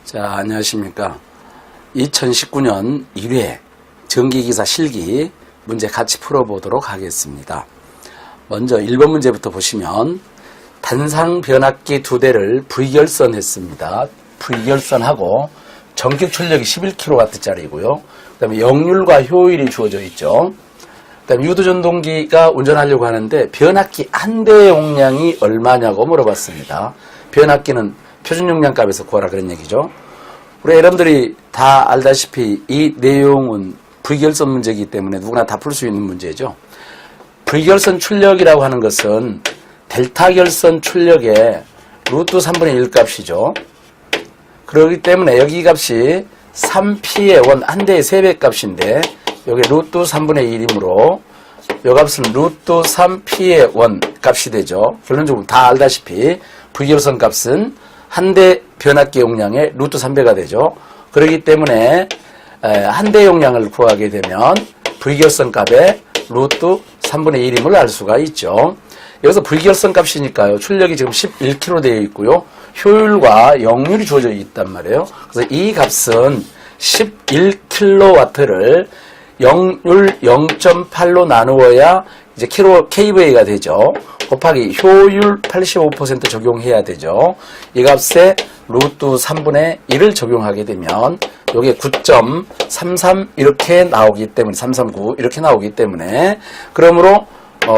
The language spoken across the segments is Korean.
자, 안녕하십니까. 2019년 1회 전기기사 실기 문제 같이 풀어보도록 하겠습니다. 먼저 1번 문제부터 보시면 단상 변압기 2대를 V결선했습니다. V결선하고 전격 출력이 11kW짜리고요. 그 다음에 역률과 효율이 주어져 있죠. 그 다음에 유도전동기가 운전하려고 하는데 변압기 한 대의 용량이 얼마냐고 물어봤습니다. 변압기는 표준 용량 값에서 구하라 그런 얘기죠. 우리 여러분들이 다 알다시피 이 내용은 V결선 문제이기 때문에 누구나 다 풀 수 있는 문제죠. V결선 출력이라고 하는 것은 델타 결선 출력의 루트 3분의 1 값이죠. 그렇기 때문에 여기 값이 3P의 원 한 대의 3배 값인데 여기 루트 3분의 1이므로 이 값은 루트 3P의 원 값이 되죠. 결론적으로 다 알다시피 V결선 값은 한 대 변압기 용량의 루트 3배가 되죠. 그렇기 때문에 한 대 용량을 구하게 되면 V결선 값의 루트 3분의 1임을 알 수가 있죠. 여기서 V결선 값이니까요. 출력이 지금 11kW 되어 있고요. 효율과 역률이 주어져 있단 말이에요. 그래서 이 값은 11kW를 역률 0.8로 나누어야 이제 kVA가 되죠. 곱하기 효율 85% 적용해야 되죠. 이 값에 루트 3분의 1을 적용하게 되면 이게 9.33 이렇게 나오기 때문에 339 이렇게 나오기 때문에 그러므로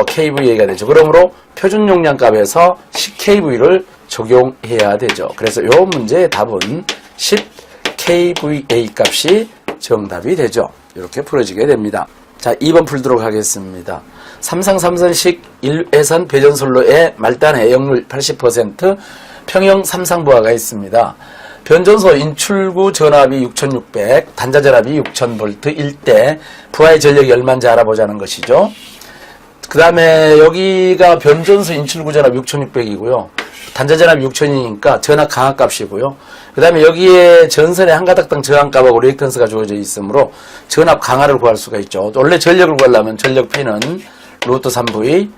kVA가 되죠. 그러므로 표준 용량 값에서 10kV를 적용해야 되죠. 그래서 이 문제의 답은 10kVA 값이 정답이 되죠. 이렇게 풀어지게 됩니다. 자, 2번 풀도록 하겠습니다. 삼상 3선식 1회선 배전솔로의 말단의 역률 80% 평형 삼상부하가 있습니다. 변전소 인출구 전압이 6600, 단자 전압이 6000V 1대, 부하의 전력이 얼마인지 알아보자는 것이죠. 그 다음에 여기가 변전소 인출구 전압 6600이고요. 단자 전압 6000이니까 전압 강압 값이고요. 그 다음에 여기에 전선의 한 가닥당 저항값하고 리액턴스가 주어져 있으므로 전압 강화를 구할 수가 있죠. 원래 전력을 구하려면 전력 P는 루트 3V,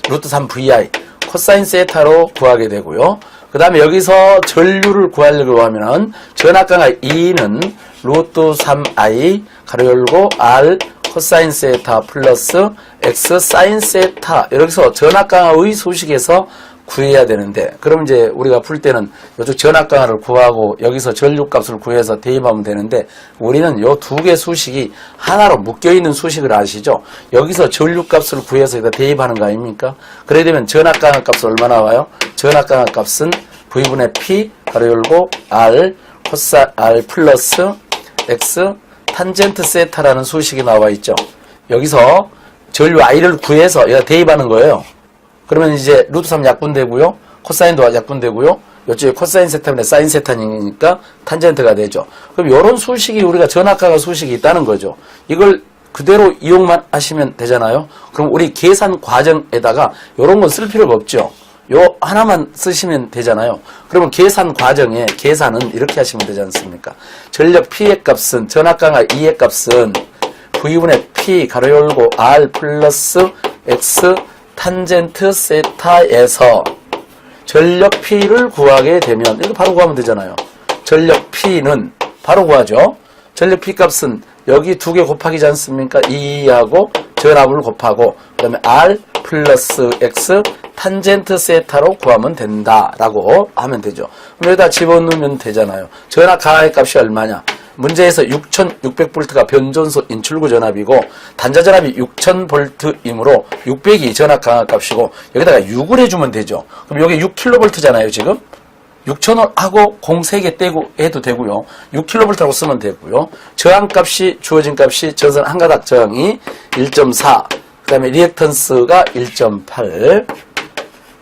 루트 3VI, 코사인 세타로 구하게 되고요. 그 다음에 여기서 전류를 구하려고 하면은 전압 강화 E는 루트 3I, 가로 열고 R, 코사인 세타 플러스 X 사인 세타, 여기서 전압 강화의 수식에서 구해야 되는데, 그럼 이제 우리가 풀 때는 이쪽 전압 강화를 구하고 여기서 전류 값을 구해서 대입하면 되는데, 우리는 요 두 개 수식이 하나로 묶여있는 수식을 아시죠? 여기서 전류 값을 구해서 여기다 대입하는 거 아닙니까? 그래야 되면 전압 강화 값은 얼마 나와요? 전압 강화 값은 V분의 P, 가로 열고 R, 코사 R 플러스 X 탄젠트 세타라는 수식이 나와 있죠. 여기서 전류 I를 구해서 여기다 대입하는 거예요. 그러면 이제 루트 3 약분되고요. 코사인도 약분되고요. 이쪽에 코사인 세타분의 사인 세타니까 탄젠트가 되죠. 그럼 이런 수식이 우리가 전압강화 수식이 있다는 거죠. 이걸 그대로 이용만 하시면 되잖아요. 그럼 우리 계산 과정에다가 이런 건 쓸 필요가 없죠. 요 하나만 쓰시면 되잖아요. 그러면 계산 과정에 계산은 이렇게 하시면 되지 않습니까? 전력 P의 값은 전압강화 E의 값은 V분의 P 가로 열고 R 플러스 X 탄젠트 세타에서 전력 P를 구하게 되면 이거 바로 구하면 되잖아요. 전력 P는 바로 구하죠. 전력 P 값은 여기 두 개 곱하기지 않습니까? E하고 전압을 곱하고 그 다음에 R 플러스 X 탄젠트 세타로 구하면 된다라고 하면 되죠. 그럼 여기다 집어넣으면 되잖아요. 전압 강화의 값이 얼마냐? 문제에서 6600V가 변전소 인출구 전압이고 단자 전압이 6000V이므로 600이 전압 강화 값이고 여기다가 6을 해주면 되죠. 그럼 여기 6kV잖아요 지금. 6000을 하고 공 3개 떼고 해도 되고요. 6kV라고 쓰면 되고요. 저항값이 주어진 값이 전선 한 가닥 저항이 1.4, 그 다음에 리액턴스가 1.8,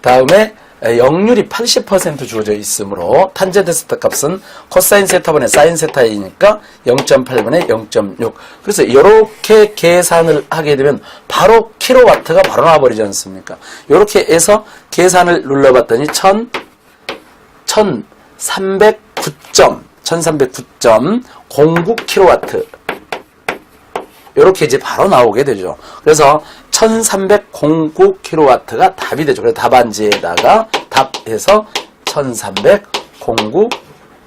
다음에 역률이 80% 주어져 있으므로 탄젠트 세타 값은 코사인 세타분의 사인 세타이니까 0.8분의 0.6. 그래서 이렇게 계산을 하게 되면 바로 킬로와트가 바로 나와버리지 않습니까? 이렇게 해서 계산을 눌러봤더니 1309.09킬로와트 이렇게 이제 바로 나오게 되죠. 그래서 1309킬로와트가 답이 되죠. 그래서 답안지에다가 답해서 1309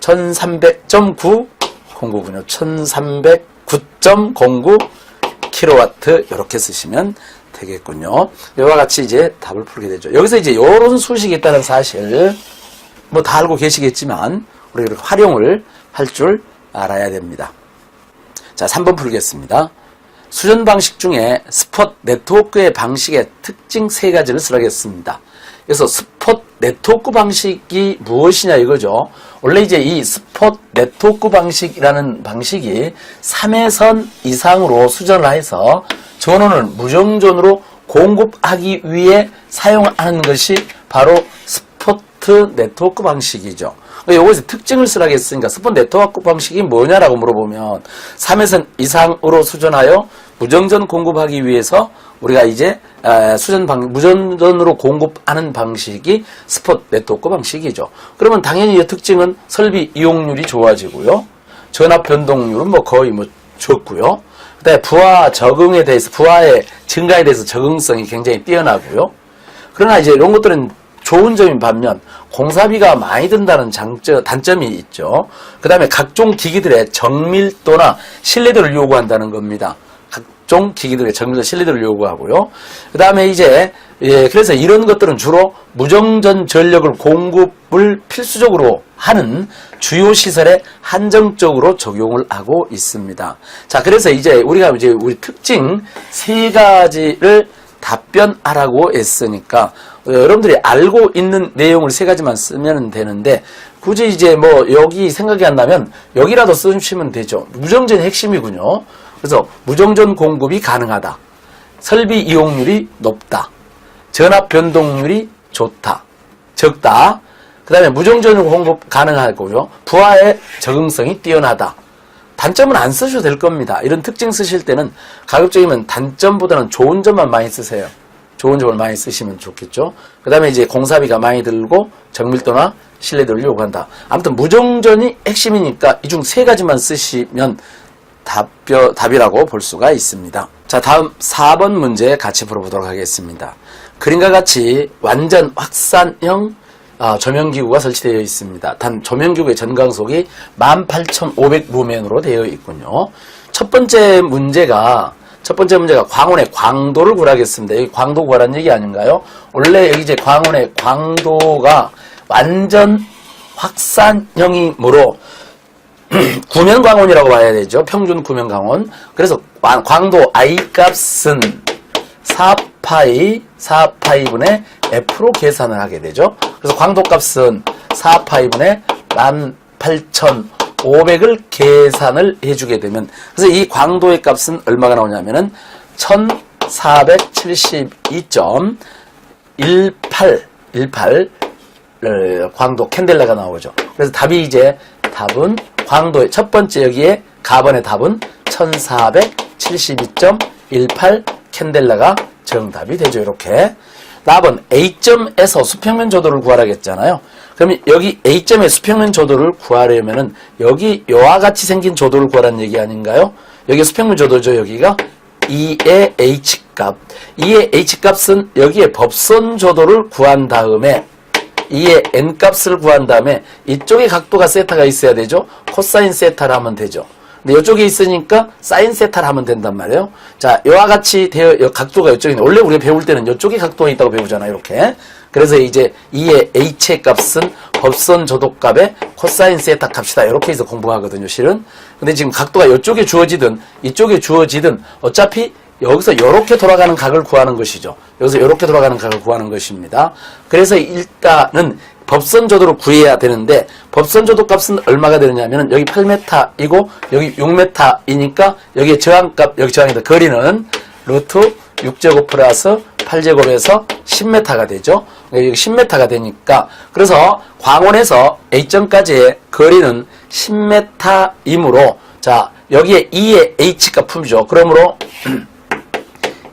1300.9 09군요. 1309.09 kW 이렇게 쓰시면 되겠군요. 이와 같이 이제 답을 풀게 되죠. 여기서 이제 이런 수식이 있다는 사실 뭐 다 알고 계시겠지만 우리 이렇게 활용을 할 줄 알아야 됩니다. 자, 3번 풀겠습니다. 수전 방식 중에 스폿 네트워크의 방식의 특징 3가지를 쓰라겠습니다. 그래서 스폿 네트워크 방식이 무엇이냐 이거죠. 원래 이제 이 스폿 네트워크 방식이라는 방식이 3회선 이상으로 수전을 해서 전원을 무정전으로 공급하기 위해 사용하는 것이 바로 스폿 네트워크 방식이죠. 여기서 특징을 쓰라겠으니까 스폿 네트워크 방식이 뭐냐라고 물어보면 3회선 이상으로 수전하여 무정전 공급하기 위해서 우리가 이제 무전전으로 공급하는 방식이 스폿 네트워크 방식이죠. 그러면 당연히 이 특징은 설비 이용률이 좋아지고요. 전압 변동률은 뭐 거의 뭐 적고요. 그다음에 부하의 증가에 대해서 적응성이 굉장히 뛰어나고요. 그러나 이제 이런 것들은 좋은 점인 반면 공사비가 많이 든다는 단점이 있죠. 그 다음에 각종 기기들의 정밀도나 신뢰도를 요구한다는 겁니다. 각종 기기들의 정밀도, 신뢰도를 요구하고요. 그 다음에 이제 그래서 이런 것들은 주로 무정전 전력을 공급을 필수적으로 하는 주요 시설에 한정적으로 적용을 하고 있습니다. 자, 그래서 이제 우리가 우리 특징 3가지를 답변하라고 했으니까 여러분들이 알고 있는 내용을 3가지만 쓰면 되는데 굳이 이제 뭐 여기 생각이 안 나면 여기라도 쓰시면 되죠. 무정전이 핵심이군요. 그래서 무정전 공급이 가능하다. 설비 이용률이 높다. 전압 변동률이 좋다. 적다. 그 다음에 무정전 공급 가능하고요. 부하의 적응성이 뛰어나다. 단점은 안 쓰셔도 될 겁니다. 이런 특징 쓰실 때는 가급적이면 단점보다는 좋은 점만 많이 쓰세요. 좋은 점을 많이 쓰시면 좋겠죠. 그 다음에 이제 공사비가 많이 들고 정밀도나 신뢰도를 요구한다. 아무튼 무정전이 핵심이니까 이 중 3가지만 쓰시면 답이라고 볼 수가 있습니다. 자, 다음 4번 문제 같이 풀어보도록 하겠습니다. 그림과 같이 완전 확산형 조명기구가 설치되어 있습니다. 단 조명기구의 전광속이 18,500루멘으로 되어 있군요. 첫 번째 문제가 광원의 광도를 구하겠습니다. 여기 광도 구하라는 얘기 아닌가요? 원래 여기 이제 광원의 광도가 완전 확산형이므로 구면광원이라고 봐야 되죠. 평균 구면광원. 그래서 광도 I 값은 4파이분의 F로 계산을 하게 되죠. 그래서 광도 값은 4파이분의 18,500을 계산을 해주게 되면, 그래서 이 광도의 값은 얼마가 나오냐면은 1412.18 광도 캔델라가 나오죠. 그래서 답은 광도의 첫 번째 여기에 가번의 답은 1472.18 캔델라가 정답이 되죠. 이렇게. 답은 A점에서 수평면 조도를 구하라겠잖아요. 그러면 여기 A점의 수평면 조도를 구하려면은 여기 이와 같이 생긴 조도를 구하라는 얘기 아닌가요? 여기 수평면 조도죠. 여기가 2의 H값. 2의 H값은 여기에 법선 조도를 구한 다음에 2의 N값을 구한 다음에 이쪽에 각도가 세타가 있어야 되죠. 코사인 세타를 하면 되죠. 근데 이쪽에 있으니까 사인 세타를 하면 된단 말이에요. 자, 이와 같이 각도가 이쪽에 있는데 원래 우리가 배울 때는 이쪽에 각도가 있다고 배우잖아요. 이렇게. 그래서 이제 2의 H의 값은 법선 조도값의 코사인 세타 값이다. 이렇게 해서 공부하거든요. 실은. 근데 지금 각도가 이쪽에 주어지든 이쪽에 주어지든 어차피 여기서 이렇게 돌아가는 각을 구하는 것이죠. 여기서 이렇게 돌아가는 각을 구하는 것입니다. 그래서 일단은 법선 조도를 구해야 되는데 법선 조도 값은 얼마가 되느냐면 여기 8m이고 여기 6m이니까 여기에 저항값, 여기 저항이다. 거리는 루트 6제곱 플러스 8제곱에서 10m가 되죠. 여기 10m가 되니까 그래서 광원에서 A점까지의 거리는 10m이므로 자 여기에 2의 H값 품이죠. 그러므로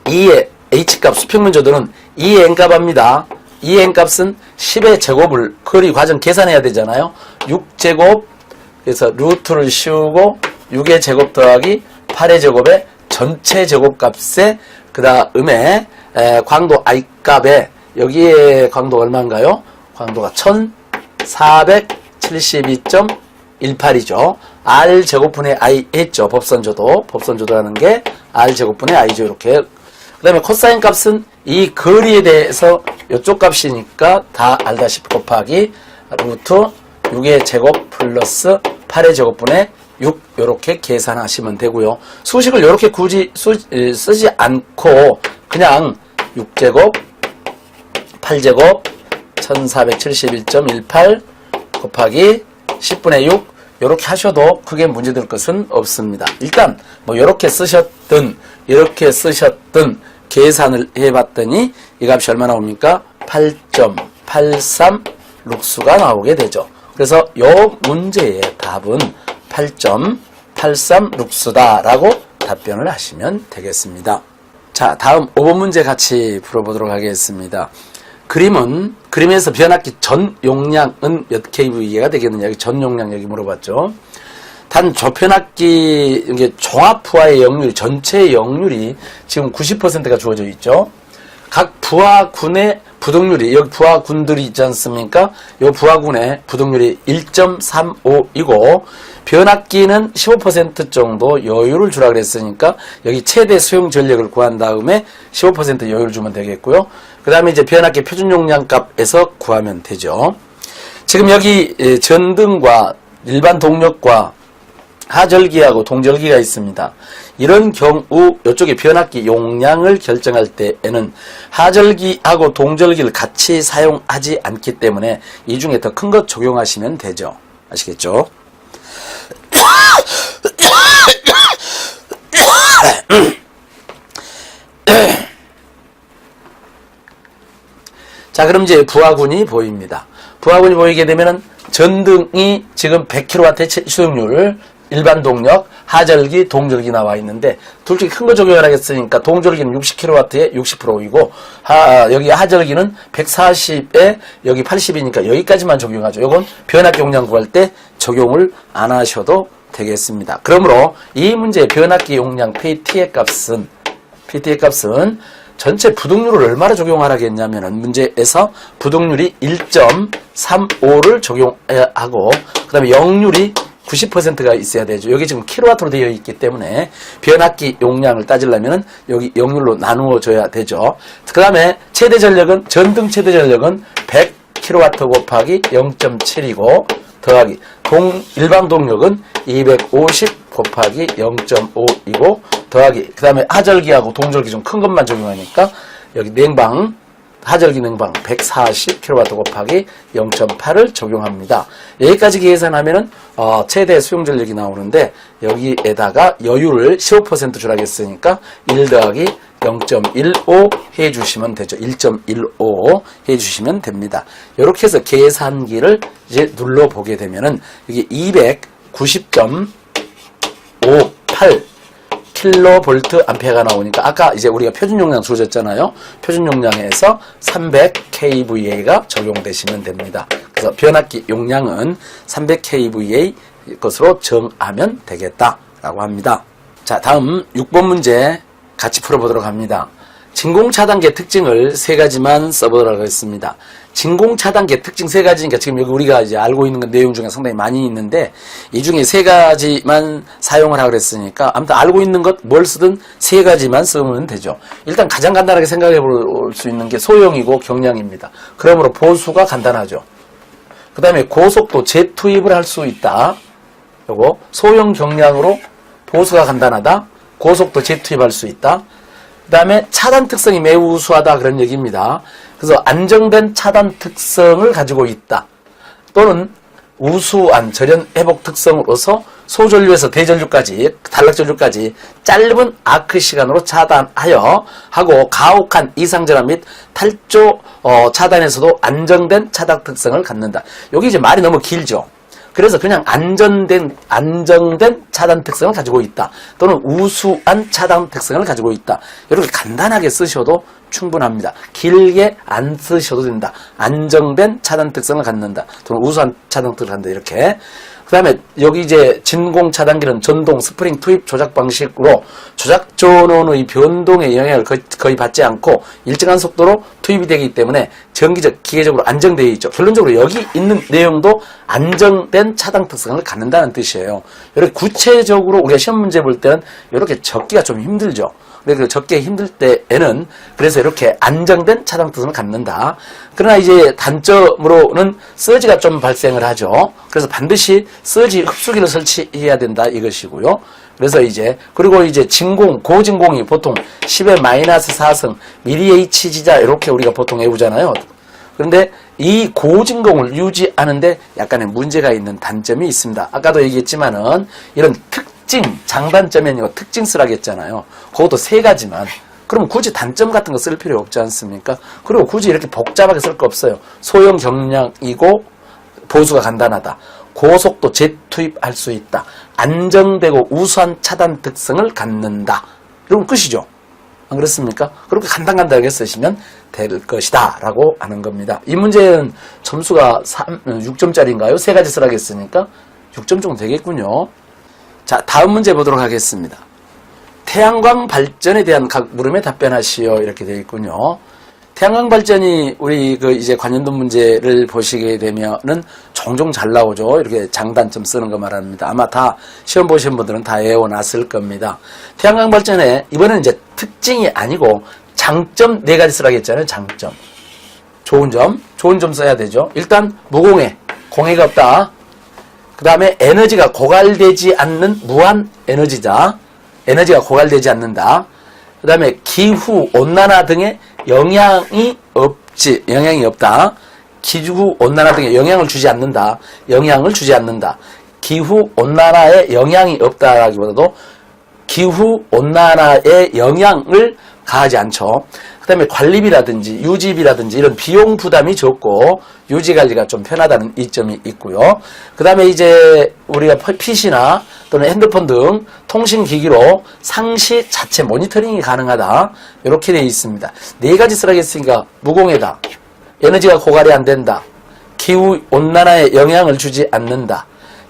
2의 H값 수평면 조도는 2의 N값합니다. 2의 N값은 10의 제곱을 거리 과정 계산해야 되잖아요. 6제곱 그래서 루트를 씌우고 6의 제곱 더하기 8의 제곱의 전체 제곱값에 그 다음에 광도 I값에 여기에 광도가 얼마인가요? 광도가 1472.18 18이죠. R 제곱분의 I 했죠. 법선조도 하는 게 R 제곱분의 I죠. 이렇게. 그 다음에 코사인 값은 이 거리에 대해서 이쪽 값이니까 다 알다시피 곱하기 루트 6의 제곱 플러스 8의 제곱분의 6 이렇게 계산하시면 되고요. 수식을 이렇게 굳이 쓰지 않고 그냥 6제곱 8제곱 1471.18 곱하기 10분의 6 이렇게 하셔도 크게 문제될 것은 없습니다. 일단 뭐 이렇게 쓰셨든 이렇게 쓰셨든 계산을 해봤더니 이 값이 얼마 나옵니까? 8.83 룩수가 나오게 되죠. 그래서 이 문제의 답은 8.83 룩수다 라고 답변을 하시면 되겠습니다. 자, 다음 5번 문제 같이 풀어보도록 하겠습니다. 그림에서 변압기 전 용량은 몇 kV가 되겠느냐. 여기 전 용량 여기 물어봤죠. 단 저변압기 이게 종합 부하의 역률, 전체의 역률이 지금 90%가 주어져 있죠. 각 부하군의 부동률이, 여기 부하군들이 있지 않습니까? 이 부하군의 부동률이 1.35이고, 변압기는 15% 정도 여유를 주라 그랬으니까, 여기 최대 수용 전력을 구한 다음에 15% 여유를 주면 되겠고요. 그 다음에 이제 변압기 표준 용량 값에서 구하면 되죠. 지금 여기 전등과 일반 동력과 하절기하고 동절기가 있습니다. 이런 경우 이쪽에 변압기 용량을 결정할 때에는 하절기하고 동절기를 같이 사용하지 않기 때문에 이 중에 더 큰 것 적용하시면 되죠. 아시겠죠? 자, 그럼 이제 부하군이 보입니다. 부하군이 보이게 되면은 전등이 지금 100kW의 수용률, 일반 동력, 하절기, 동절기 나와 있는데 둘 중에 큰 거 적용을 하겠으니까 동절기는 60kW에 60%이고 여기 하절기는 140에 여기 80이니까 여기까지만 적용하죠. 이건 변압기 용량 구할 때 적용을 안 하셔도 되겠습니다. 그러므로 이 문제의 변압기 용량 PT의 값은 전체 부동률을 얼마나 적용하라겠냐면은 문제에서 부동률이 1.35를 적용하고 그 다음에 역률이 90%가 있어야 되죠. 여기 지금 킬로와트로 되어 있기 때문에 변압기 용량을 따지려면 여기 역률로 나누어줘야 되죠. 그 다음에 최대 전력은 전등 최대 전력은 100kW 곱하기 0.7이고 더하기 일반 동력은 250 곱하기 0.5이고 더하기 그 다음에 하절기하고 동절기 좀 큰 것만 적용하니까 여기 냉방 하절기 냉방 140kW 곱하기 0.8을 적용합니다. 여기까지 계산하면은 최대 수용 전력이 나오는데 여기에다가 여유를 15% 주라고 했으니까 1 더하기 0.15 해주시면 되죠. 1.15 해주시면 됩니다. 이렇게 해서 계산기를 이제 눌러보게 되면은 이게 290.58 킬로볼트 암페어가 나오니까 아까 이제 우리가 표준 용량 주어졌잖아요. 표준 용량에서 300kVA가 적용되시면 됩니다. 그래서 변압기 용량은 300kVA 것으로 정하면 되겠다라고 합니다. 자, 다음 6번 문제 같이 풀어보도록 합니다. 진공차단계 특징을 세 가지만 써보도록 하겠습니다. 진공차단계 특징 세 가지니까 지금 여기 우리가 이제 알고 있는 내용 중에 상당히 많이 있는데 이 중에 세 가지만 사용을 하고 그랬으니까 아무튼 알고 있는 것 뭘 쓰든 세 가지만 쓰면 되죠. 일단 가장 간단하게 생각해 볼 수 있는 게 소형이고 경량입니다. 그러므로 보수가 간단하죠. 그 다음에 고속도 재투입을 할 수 있다. 요거 소형 경량으로 보수가 간단하다. 고속도 재투입할 수 있다. 그 다음에 차단 특성이 매우 우수하다 그런 얘기입니다. 그래서 안정된 차단 특성을 가지고 있다. 또는 우수한 절연 회복 특성으로서 소전류에서 대전류까지 단락전류까지 짧은 아크 시간으로 차단하여 하고 가혹한 이상전압 및 탈조 차단에서도 안정된 차단 특성을 갖는다. 여기 이제 말이 너무 길죠. 그래서 그냥 안정된 차단 특성을 가지고 있다. 또는 우수한 차단 특성을 가지고 있다. 이렇게 간단하게 쓰셔도 충분합니다. 길게 안 쓰셔도 된다. 안정된 차단 특성을 갖는다. 또는 우수한 차단 특성을 갖는다. 이렇게. 그 다음에 여기 이제 진공 차단기는 전동 스프링 투입 조작 방식으로 조작 전원의 변동에 영향을 거의 받지 않고 일정한 속도로 투입이 되기 때문에 전기적, 기계적으로 안정되어 있죠. 결론적으로 여기 있는 내용도 안정된 차단 특성을 갖는다는 뜻이에요. 이렇게 구체적으로 우리가 시험 문제 볼 때는 이렇게 적기가 좀 힘들죠. 근데 적기 힘들 때에는 그래서 이렇게 안정된 차단 특성을 갖는다. 그러나 이제 단점으로는 서지가 좀 발생을 하죠. 그래서 반드시 서지 흡수기를 설치해야 된다 이것이고요. 그래서 이제 그리고 이제 진공 고진공이 보통 10의 마이너스 4성 mH 지자 이렇게 우리가 보통 외우잖아요. 그런데 이 고진공을 유지하는데 약간의 문제가 있는 단점이 있습니다. 아까도 얘기했지만은 이런 특징, 장단점이 아니고 특징 쓰라고 했잖아요. 그것도 세 가지만. 그럼 굳이 단점 같은 거 쓸 필요 없지 않습니까? 그리고 굳이 이렇게 복잡하게 쓸 거 없어요. 소형 경량이고 보수가 간단하다. 고속도 재투입할 수 있다. 안정되고 우수한 차단 특성을 갖는다. 이러면 끝이죠. 안 그렇습니까? 그렇게 간단하게 쓰시면 될 것이다 라고 하는 겁니다. 이 문제는 점수가 6점짜리인가요? 세 가지 쓰라고 했으니까 6점 정도 되겠군요. 자, 다음 문제 보도록 하겠습니다. 태양광 발전에 대한 각 물음에 답변하시오. 이렇게 되어 있군요. 태양광 발전이 우리 이제 관련된 문제를 보시게 되면은 종종 잘 나오죠. 이렇게 장단점 쓰는 거 말합니다. 아마 다 시험 보신 분들은 다 외워놨을 겁니다. 태양광 발전에 이번에는 이제 특징이 아니고 장점 4가지 쓰라고 했잖아요. 장점. 좋은 점 써야 되죠. 일단 무공해. 공해가 없다. 그 다음에 에너지가 고갈되지 않는 무한 에너지자. 에너지가 고갈되지 않는다. 그 다음에 기후, 온난화 등의 영향이 없다. 기후, 온난화 등의 영향을 주지 않는다. 기후, 온난화에 영향이 없다라기보다도 기후, 온난화에 영향을 가하지 않죠. 그 다음에 관리비라든지 유지비라든지 이런 비용 부담이 적고 유지관리가 좀 편하다는 이점이 있고요. 그 다음에 이제 우리가 PC나 또는 핸드폰 등 통신기기로 상시 자체 모니터링이 가능하다. 이렇게 되어 있습니다. 4가지 쓰라고 했으니까 무공해다. 에너지가 고갈이 안 된다. 기후 온난화에 영향을 주지 않는다.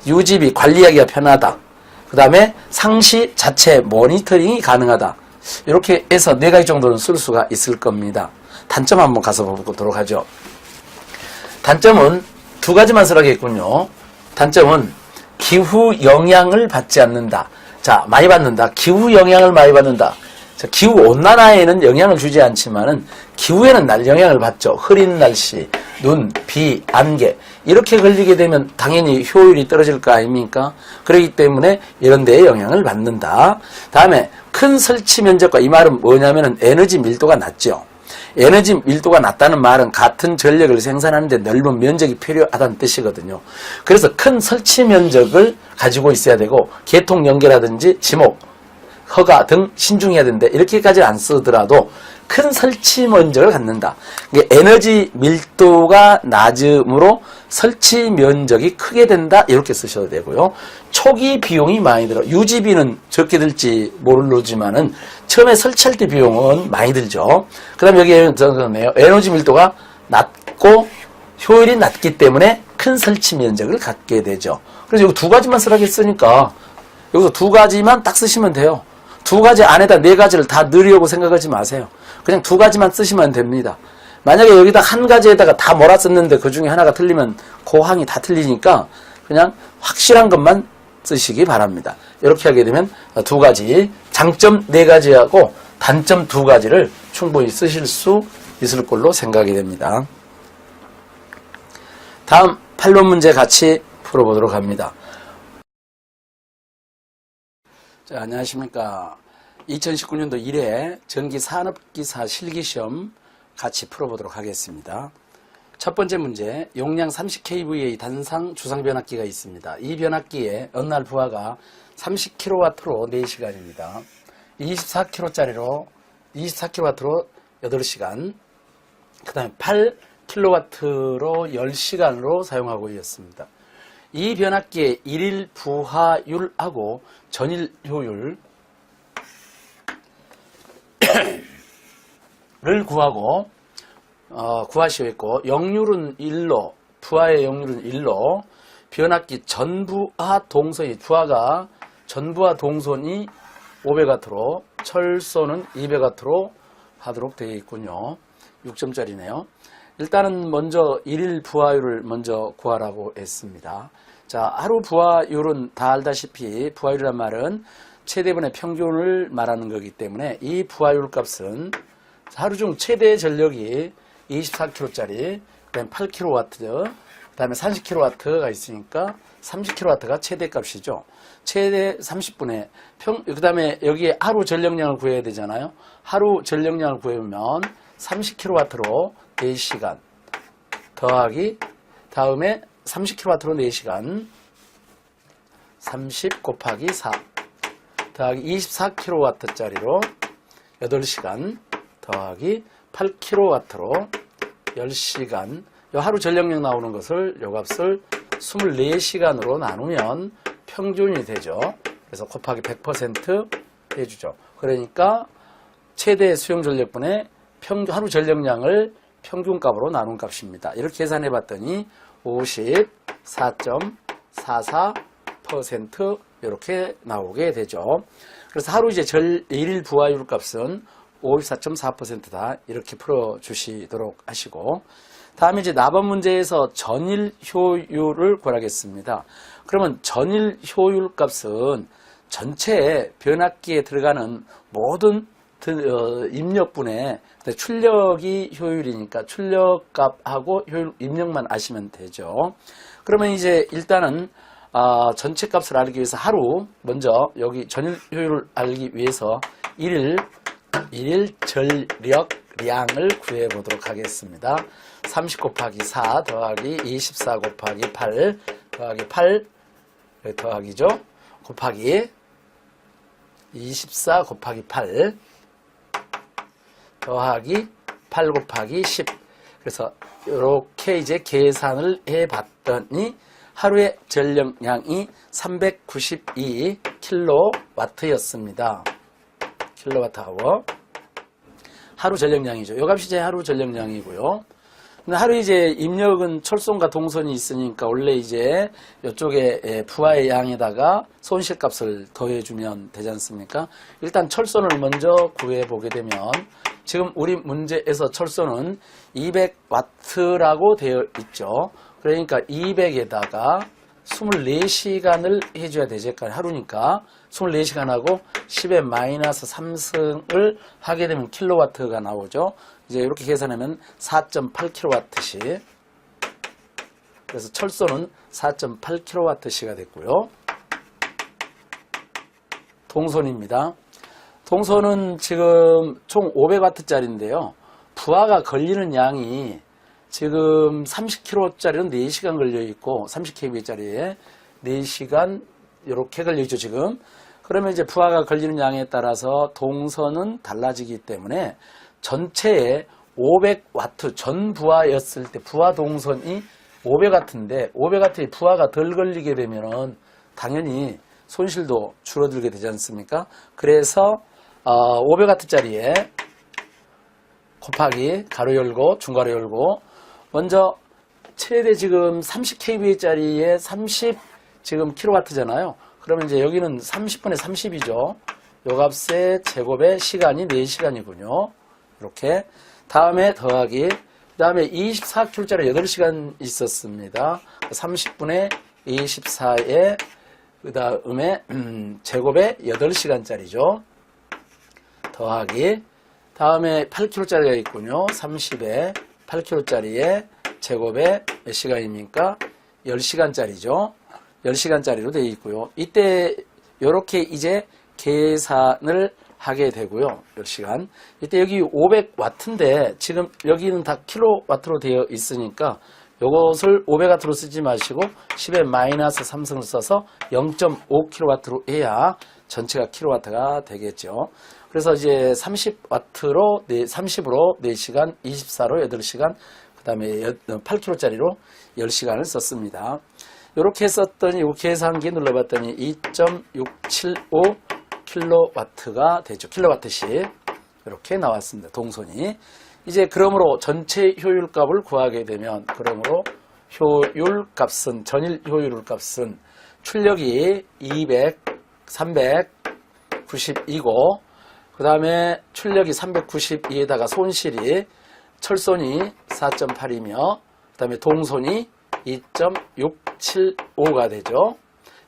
유지비 관리하기가 편하다. 그 다음에 상시 자체 모니터링이 가능하다. 이렇게 해서 4가지 정도는 쓸 수가 있을 겁니다. 단점 한번 가서 보도록 하죠. 단점은 2가지만 쓰라고 했군요. 단점은 기후 영향을 받지 않는다. 자, 많이 받는다. 기후 영향을 많이 받는다. 자, 기후 온난화에는 영향을 주지 않지만은 기후에는 영향을 받죠. 흐린 날씨, 눈, 비, 안개 이렇게 걸리게 되면 당연히 효율이 떨어질 거 아닙니까? 그렇기 때문에 이런 데에 영향을 받는다. 다음에 큰 설치 면적과 이 말은 뭐냐면은 에너지 밀도가 낮죠. 에너지 밀도가 낮다는 말은 같은 전력을 생산하는데 넓은 면적이 필요하다는 뜻이거든요. 그래서 큰 설치 면적을 가지고 있어야 되고 계통 연계라든지 지목, 허가 등 신중해야 된다. 이렇게까지 안 쓰더라도 큰 설치 면적을 갖는다. 에너지 밀도가 낮으므로 설치 면적이 크게 된다. 이렇게 쓰셔도 되고요. 초기 비용이 많이 들어. 유지비는 적게 들지 모르지만은 처음에 설치할 때 비용은 많이 들죠. 그 다음에 여기에 적었네요. 에너지 밀도가 낮고 효율이 낮기 때문에 큰 설치 면적을 갖게 되죠. 그래서 여기 2가지만 쓰라고 했으니까 여기서 2가지만 딱 쓰시면 돼요. 2가지 안에다 4가지를 다 넣으려고 생각하지 마세요. 그냥 2가지만 쓰시면 됩니다. 만약에 여기다 1가지에다가 다 몰아썼는데 그 중에 하나가 틀리면 그 항이 다 틀리니까 그냥 확실한 것만 쓰시기 바랍니다. 이렇게 하게 되면 2가지, 장점 4가지하고 단점 2가지를 충분히 쓰실 수 있을 걸로 생각이 됩니다. 다음 8번 문제 같이 풀어보도록 합니다. 자, 안녕하십니까. 2019년도 1회 전기산업기사 실기시험 같이 풀어보도록 하겠습니다. 첫 번째 문제, 용량 30kV의 단상 주상변압기가 있습니다. 이 변압기의 어느 날 부하가 30kW로 4시간입니다. 24kW로 8시간, 그 다음에 8kW로 10시간으로 사용하고 있습니다. 이 변압기의 일일 부하율하고 전일 효율 구하고 구하시오 있고 역률은 1로 부하의 역률은 1로 변압기 전부하 동선이 부하가 전부하 동선이 500W로 철소는 200W로 하도록 되어 있군요. 6점짜리네요. 일단은 먼저 1일 부하율을 먼저 구하라고 했습니다. 자, 하루 부하율은 다 알다시피 부하율이란 말은 최대분의 평균을 말하는 거기 때문에 이 부하율 값은 하루 중 최대 전력이 24kW짜리, 그 다음에 8kW, 그 다음에 30kW가 있으니까 30kW가 최대 값이죠. 최대 30분의 그 다음에 여기에 하루 전력량을 구해야 되잖아요. 하루 전력량을 구하면 30kW로 4시간 더하기 다음에 30kW로 4시간 30 곱하기 4 더하기 24kW짜리로 8시간 더하기 8kW로 10시간 요 하루 전력량 나오는 것을 요 값을 24시간으로 나누면 평균이 되죠. 그래서 곱하기 100% 해주죠. 그러니까 최대 수용 전력분의 하루 전력량을 평균값으로 나눈 값입니다. 이렇게 계산해 봤더니 54.44% 이렇게 나오게 되죠. 그래서 하루 이제 1일 부하율 값은 54.4%다 이렇게 풀어 주시도록 하시고, 다음에 이제 나번 문제에서 전일 효율을 구하겠습니다. 그러면 전일 효율 값은 전체 변압기에 들어가는 모든 입력분의 출력이 효율이니까 출력값하고 효율 입력만 아시면 되죠. 그러면 이제 일단은 전체 값을 알기 위해서 하루 먼저 여기 전일 효율을 알기 위해서 1일 전력량을 구해 보도록 하겠습니다. 30 곱하기 4 더하기 24 곱하기 8 더하기 8 더하기죠. 곱하기 24 곱하기 8 더하기 8 곱하기 10. 그래서 이렇게 이제 계산을 해 봤더니 하루의 전력량이 392kW였습니다. 킬로와트아워. 하루 전력량이죠. 요 값이 제 하루 전력량이고요. 근데 하루 이제 입력은 철송과 동선이 있으니까 원래 이제 이쪽에 부하의 양에다가 손실값을 더해주면 되지 않습니까? 일단 철선을 먼저 구해보게 되면 지금 우리 문제에서 철선은 200W라고 되어 있죠. 그러니까 200에다가 24시간을 해줘야 되죠. 하루니까 24시간하고 10의 마이너스 3승을 하게 되면 킬로와트가 나오죠. 이제 이렇게 계산하면 4.8kW씩. 그래서 철소는 4.8kW시가 됐고요. 동선입니다. 동선은 지금 총 500W짜리인데요. 부하가 걸리는 양이 지금 30kW짜리는 4시간 걸려있고 30kV짜리에 4시간 이렇게 걸려있죠 지금. 그러면 이제 부하가 걸리는 양에 따라서 동선은 달라지기 때문에 전체에 500W 전 부하였을 때 부하 동선이 500W인데 500W의 부하가 덜 걸리게 되면은 당연히 손실도 줄어들게 되지 않습니까? 그래서 500W짜리에 곱하기 가로 열고 중괄호 열고 먼저 최대 지금 30kV짜리에 30 지금 킬로와트잖아요. 그러면 이제 여기는 30분의 30이죠. 요 값의 제곱의 시간이 4시간이군요. 이렇게. 다음에 더하기. 그 다음에 24kg짜리 8시간 있었습니다. 30분의 24에 그 다음에 제곱의 8시간짜리죠. 더하기. 다음에 8kg짜리가 있군요. 30에 8kg짜리에 제곱의 몇 시간입니까? 10시간짜리죠. 10시간짜리로 되어 있고요. 이때 이렇게 이제 계산을 하게 되고요. 10시간. 이때 여기 500W인데 지금 여기는 다 킬로와트로 되어 있으니까 이것을 500W로 쓰지 마시고 10의 마이너스 3승을 써서 0.5kW로 해야 전체가 킬로와트가 되겠죠. 그래서 이제 30W로 30으로 4시간, 24로 8시간, 그 다음에 8kg짜리로 10시간을 썼습니다. 이렇게 썼더니 이 계산기 눌러봤더니 2.675kW가 되죠. 킬로와트씩. 이렇게 나왔습니다. 동선이. 이제 그러므로 전체 효율값을 구하게 되면 그러므로 효율값은 전일 효율값은 출력이 200, 392고 그 다음에 출력이 392에다가 손실이 철손이 4.8이며 그 다음에 동손이 2.675가 되죠.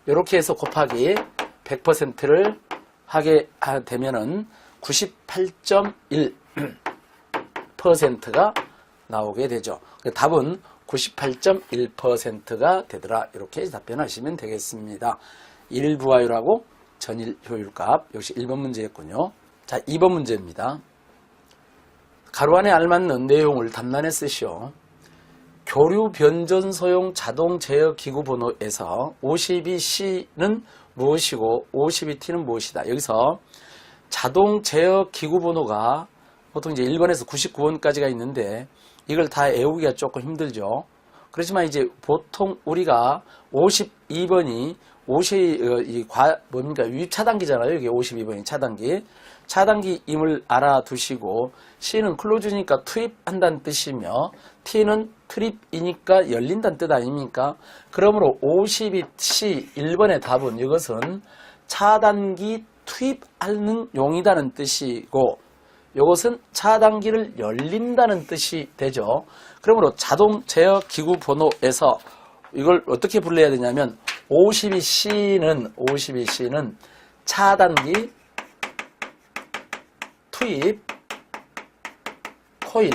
이렇게 해서 곱하기 100%를 하게 되면은 98.1%가 나오게 되죠. 답은 98.1%가 되더라. 이렇게 답변하시면 되겠습니다. 일부하율하고 전일 효율값 역시 1번 문제였군요. 자, 2번 문제입니다. 가로 안에 알맞는 내용을 답란에 쓰시오. 교류 변전 소용 자동 제어 기구 번호에서 52C는 무엇이고 52T는 무엇이다. 여기서 자동 제어 기구 번호가 보통 이제 1번에서 99번까지가 있는데 이걸 다 외우기가 조금 힘들죠. 그렇지만 이제 보통 우리가 52번이 뭡니까? 유입 차단기잖아요. 이게 52번이 차단기. 차단기임을 알아두시고 C는 클로즈니까 투입한다는 뜻이며 T는 트립이니까 열린다는 뜻 아닙니까? 그러므로 52C 1번의 답은 이것은 차단기 투입하는 용이다는 뜻이고 이것은 차단기를 열린다는 뜻이 되죠. 그러므로 자동 제어 기구 번호에서 이걸 어떻게 불러야 되냐면 52C는 차단기 투입 코일.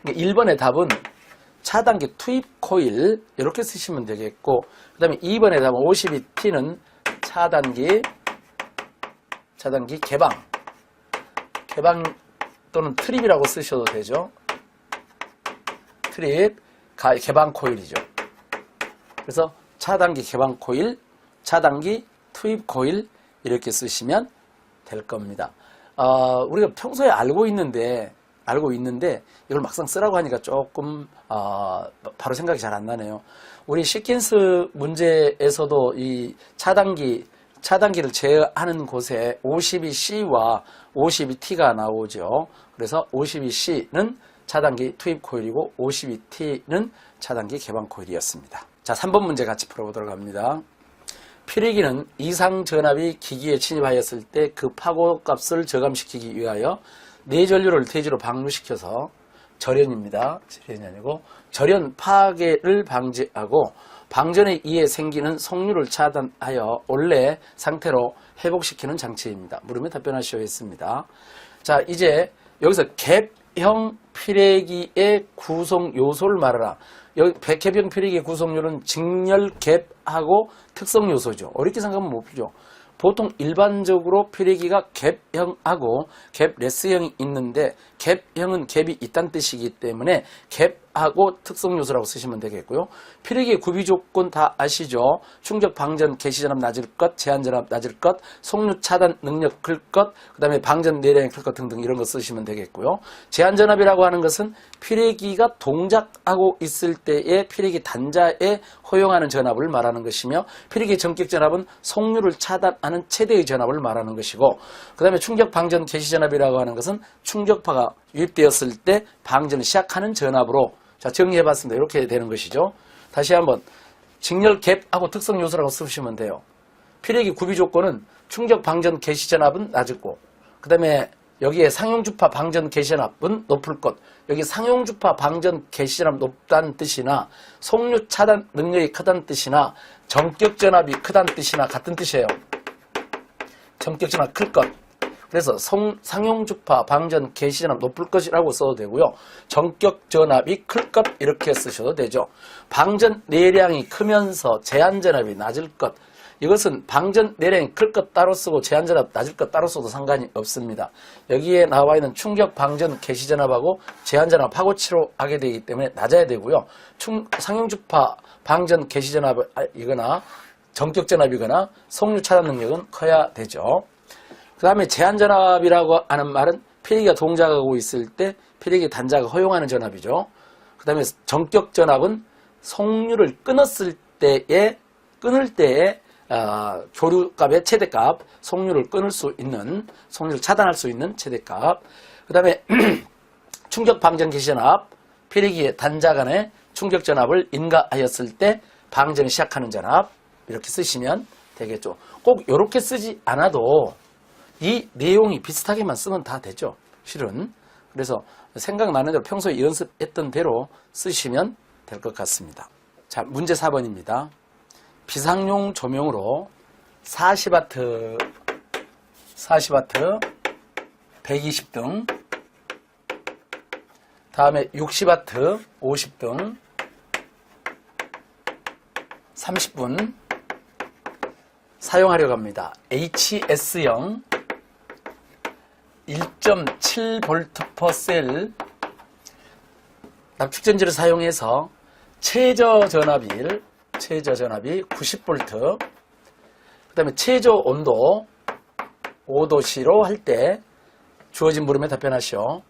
1번의 답은 차단기 투입 코일 이렇게 쓰시면 되겠고 그 다음에 2번의 답은 52T는 차단기 개방 또는 트립이라고 쓰셔도 되죠. 트립 개방 코일이죠. 그래서 차단기 개방 코일, 차단기 투입 코일 이렇게 쓰시면 될 겁니다. 우리가 평소에 알고 있는데 이걸 막상 쓰라고 하니까 조금 바로 생각이 잘 안 나네요. 우리 시퀀스 문제에서도 이 차단기를 제어하는 곳에 52C와 52T가 나오죠. 그래서 52C는 차단기 투입 코일이고 52T는 차단기 개방 코일이었습니다. 자, 3번 문제 같이 풀어보도록 합니다. 필기는 이상 전압이 기기에 침입하였을 때 그 파고 값을 저감시키기 위하여 내전류를 대지로 방류시켜서 절연입니다. 절연이 아니고 절연 파괴를 방지하고 방전에 의해 생기는 속류를 차단하여 원래 상태로 회복시키는 장치입니다. 물으면 답변하시겠습니다. 자, 이제 여기서 갭형 필기의 구성 요소를 말하라. 여기 갭형 필기의 구성요는 직렬 갭하고 특성 요소죠. 어렵게 생각하면 못 풀죠. 보통 일반적으로 필기가 갭형하고 갭레스형이 있는데 갭형은 갭이 있다는 뜻이기 때문에 갭하고 특성 요소라고 쓰시면 되겠고요. 필기의 구비 조건 다 아시죠? 충격 방전 개시 전압 낮을 것, 제한 전압 낮을 것, 속류 차단 능력 클 것, 그 다음에 방전 내량이 클 것 등등 이런 거 쓰시면 되겠고요. 제한 전압이라고 하는 것은 필기가 동작하고 있을 때의 필기 단자에 허용하는 전압을 말하는 것이며 필기 전격 전압은 속류를 차단하는 최대의 전압을 말하는 것이고 그 다음에 충격 방전 개시 전압이라고 하는 것은 충격파가 유입되었을 때 방전을 시작하는 전압으로 자 정리해봤습니다. 이렇게 되는 것이죠. 다시 한번 직렬 갭하고 특성 요소라고 쓰시면 돼요. 필기 구비 조건은 충격 방전 개시 전압은 낮고 그 다음에 여기에 상용주파 방전 개시 전압은 높을 것. 여기 상용주파 방전 개시 전압 높다는 뜻이나 속류 차단 능력이 크다는 뜻이나 전격 전압이 크다는 뜻이나 같은 뜻이에요. 전격 전압 클 것. 그래서 상용주파 방전 개시 전압 높을 것이라고 써도 되고요. 전격 전압이 클 것 이렇게 쓰셔도 되죠. 방전 내량이 크면서 제한 전압이 낮을 것. 이것은 방전 내량이 클 것 따로 쓰고 제한 전압 낮을 것 따로 써도 상관이 없습니다. 여기에 나와 있는 충격 방전 개시 전압하고 제한 전압하고 치료하게 되기 때문에 낮아야 되고요. 상용주파 방전 개시 전압이거나 전격 전압이거나 속류 차단 능력은 커야 되죠. 그 다음에 제한 전압이라고 하는 말은 필기가 동작하고 있을 때 필기 단자가 허용하는 전압이죠. 그 다음에 전격 전압은 속류를 끊을 때에 교류값의 최대값, 속률을 끊을 수 있는, 속률을 차단할 수 있는 최대값. 그 다음에 충격 방전 개시전압, 피리기의 단자 간의 충격 전압을 인가하였을 때 방전을 시작하는 전압, 이렇게 쓰시면 되겠죠. 꼭 이렇게 쓰지 않아도 이 내용이 비슷하게만 쓰면 다 되죠. 실은. 그래서 생각나는 대로 평소에 연습했던 대로 쓰시면 될 것 같습니다. 자, 문제 4번입니다. 비상용 조명으로 40W, 120등, 다음에 60W, 50등, 30분 사용하려고 합니다. HS형 1.7V/셀 납축전지를 사용해서 최저 전압이 90V, 그 다음에 최저 온도 5도씨로 할 때 주어진 물음에 답변하시오.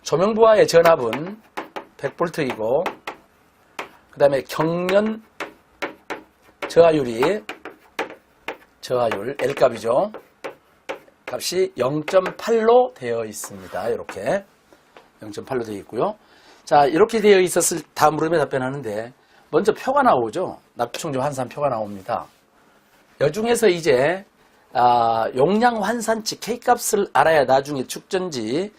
조명부하의 전압은 100V이고, 그 다음에 경련 저하율 L값이죠. 값이 0.8로 되어 있습니다. 이렇게 0.8로 되어 있고요. 자, 이렇게 되어 있었을 다음 물음에 답변하는데 먼저 표가 나오죠. 납축충전 환산표가 나옵니다. 여중에서 이제 용량 환산치 K값을 알아야 나중에 축전지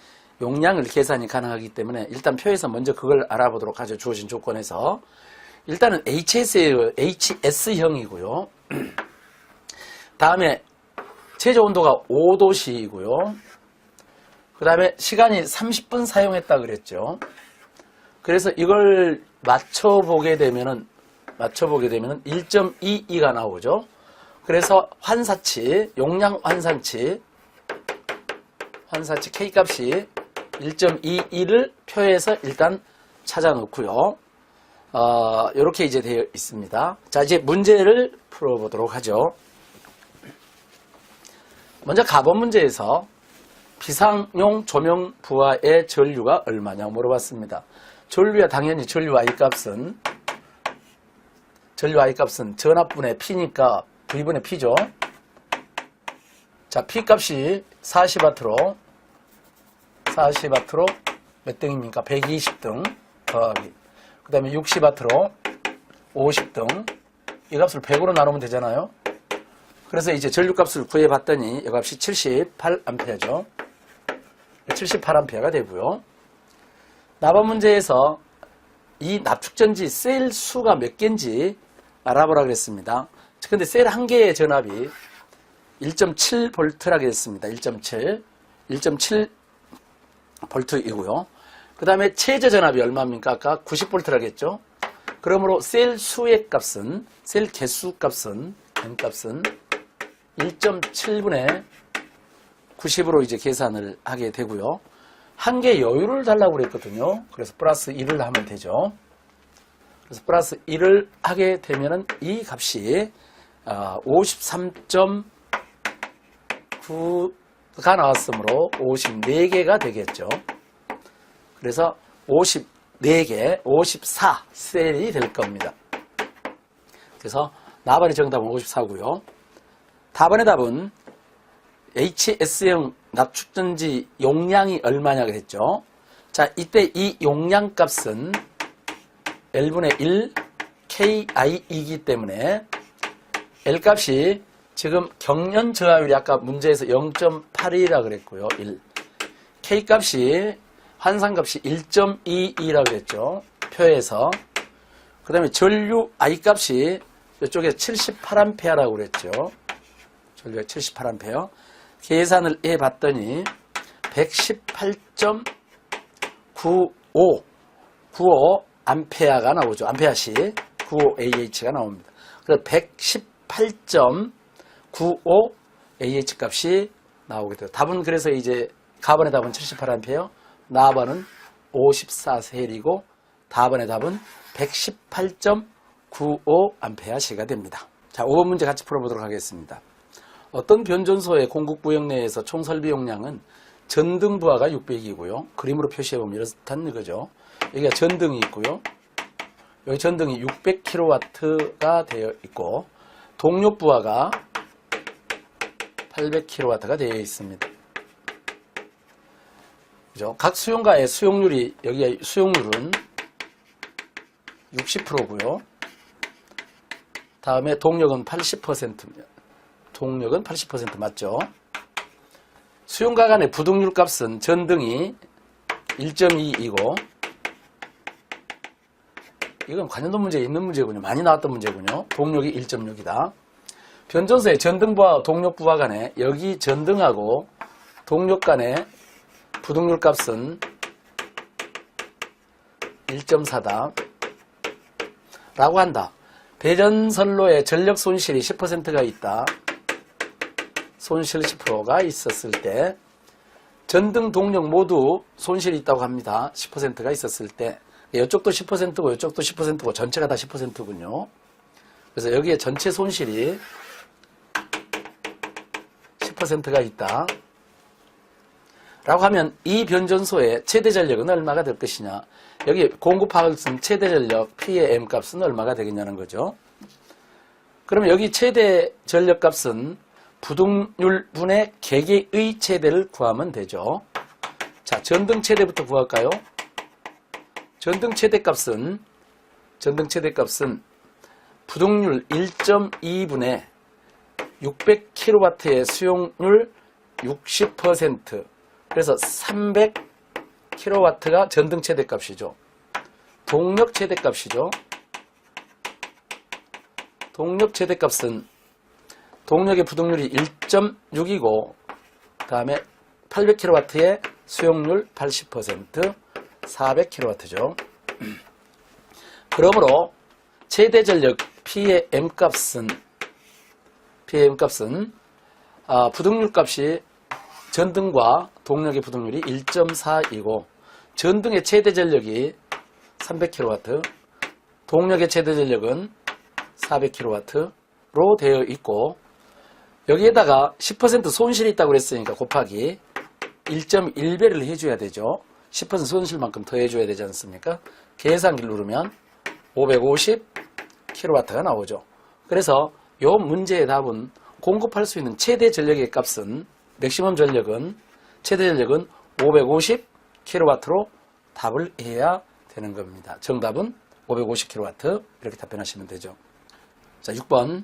용량을 계산이 가능하기 때문에 일단 표에서 먼저 그걸 알아보도록 하죠. 주어진 조건에서. 일단은 HS형이고요. 다음에 최저 온도가 5도씨이고요. 그 다음에 시간이 30분 사용했다 그랬죠. 그래서 이걸 맞춰보게 되면은 1.22가 나오죠. 그래서 환사치, 용량 환산치 K값이 1.22를 표에서 일단 찾아 놓고요. 이렇게 이제 되어 있습니다. 자, 이제 문제를 풀어보도록 하죠. 먼저 가번 문제에서 비상용 조명 부하의 전류가 얼마냐고 물어봤습니다. 전류야 당연히 전류 I값은 전압분의 P니까 V분의 P죠. 자, P값이 40W로 몇 등입니까? 120등 더하기, 그 다음에 60W로 50등, 이 값을 100으로 나누면 되잖아요. 그래서 이제 전류값을 구해봤더니 이 값이 78A죠. 78A가 되고요. 나번 문제에서 이 납축전지 셀 수가 몇 개인지 알아보라 그랬습니다. 근데 셀 한 개의 전압이 1.7V라고 했습니다. 1.7V이고요. 그 다음에 최저 전압이 얼마입니까? 아까 90V라고 했죠. 그러므로 셀 수의 값은, 셀 개수 값은, N값은 1.7분의 90으로 이제 계산을 하게 되고요. 한 개 여유를 달라고 그랬거든요. 그래서 플러스 1을 하면 되죠. 그래서 플러스 1을 하게 되면은 이 값이 53.9가 나왔으므로 54개가 되겠죠. 그래서 54개, 54셀이 될 겁니다. 그래서 나번의 정답은 54고요. 다번의 답은 HS형 납축전지 용량이 얼마냐 그랬죠. 자, 이때 이 용량 값은 L분의 1 KI이기 때문에 L 값이 지금 경련 저하율이 아까 문제에서 0.8이라고 그랬고요. 1. K 값이 환산 값이 1.22라고 그랬죠. 표에서. 그 다음에 전류 I 값이 이쪽에 78A라고 그랬죠. 전류가 78A. 계산을 해봤더니 118.95 암페아가 나오죠. 암페아시 95AH가 나옵니다. 그래서 118.95 AH 값이 나오게 돼요. 답은 그래서 이제 가번의 답은 78A, 나번은 54셀이고 다번의 답은 118.95 암페아시가 됩니다. 자, 5번 문제 같이 풀어보도록 하겠습니다. 어떤 변전소의 공급구역 내에서 총 설비 용량은 전등 부하가 600이고요. 그림으로 표시해보면 이렇다는 거죠. 여기가 전등이 있고요. 여기 전등이 600kW가 되어 있고, 동력 부하가 800kW가 되어 있습니다. 그죠? 각 수용가의 수용률이, 여기 수용률은 60%고요. 다음에 동력은 80%입니다. 동력은 80% 맞죠? 수용가 간의 부동률 값은 전등이 1.2이고, 이건 관련도 문제에 있는 문제군요. 많이 나왔던 문제군요. 동력이 1.6이다. 변전소의 전등부하와 동력부하 간에, 여기 전등하고 동력 간의 부동률 값은 1.4다 라고 한다. 배전선로의 전력 손실이 10%가 있다. 손실 10%가 있었을 때, 전등 동력 모두 손실이 있다고 합니다. 10%가 있었을 때, 이쪽도 10%고 이쪽도 10%고 전체가 다 10%군요. 그래서 여기에 전체 손실이 10%가 있다 라고 하면 이 변전소의 최대 전력은 얼마가 될 것이냐. 여기 공급하고 있는 최대 전력 P의 M 값은 얼마가 되겠냐는 거죠. 그러면 여기 최대 전력 값은 부동률 분의 계계의 최대를 구하면 되죠. 자, 전등 최대부터 구할까요? 전등 최대값은 부동률 1.2분의 600kW의 수용률 60%, 그래서 300kW가 전등 최대값이죠. 동력 최대값이죠. 동력 최대값은 동력의 부동률이 1.6이고 그 다음에 800kW의 수용률 80%, 400kW죠. 그러므로 최대 전력 P의 M값은 부동률 값이 전등과 동력의 부동률이 1.4이고 전등의 최대 전력이 300kW, 동력의 최대 전력은 400kW로 되어 있고, 여기에다가 10% 손실이 있다고 그랬으니까 곱하기 1.1배를 해줘야 되죠. 10% 손실만큼 더 해줘야 되지 않습니까? 계산기를 누르면 550kW가 나오죠. 그래서 이 문제의 답은 공급할 수 있는 최대 전력의 값은, 맥시멈 전력은, 최대 전력은 550kW로 답을 해야 되는 겁니다. 정답은 550kW, 이렇게 답변하시면 되죠. 자, 6번.